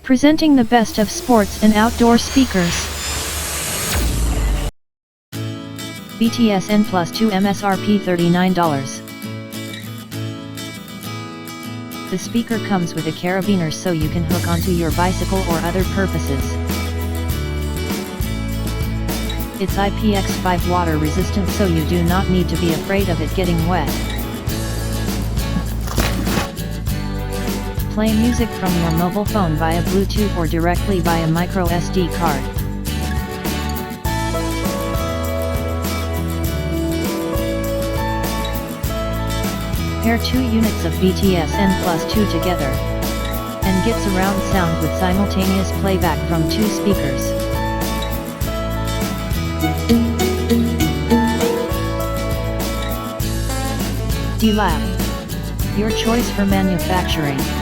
Presenting the best of sports and outdoor speakers. BTS NPLUS2 MSRP $39. The speaker comes with a carabiner so you can hook onto your bicycle or other purposes. It's IPX5 water resistant so you do not need to be afraid of it getting wet. Play music from your mobile phone via Bluetooth or directly via micro SD card. Pair 2 units of BTS NPLUS2 together, and get surround sound with simultaneous playback from 2 speakers. D.LAB. Your choice for manufacturing.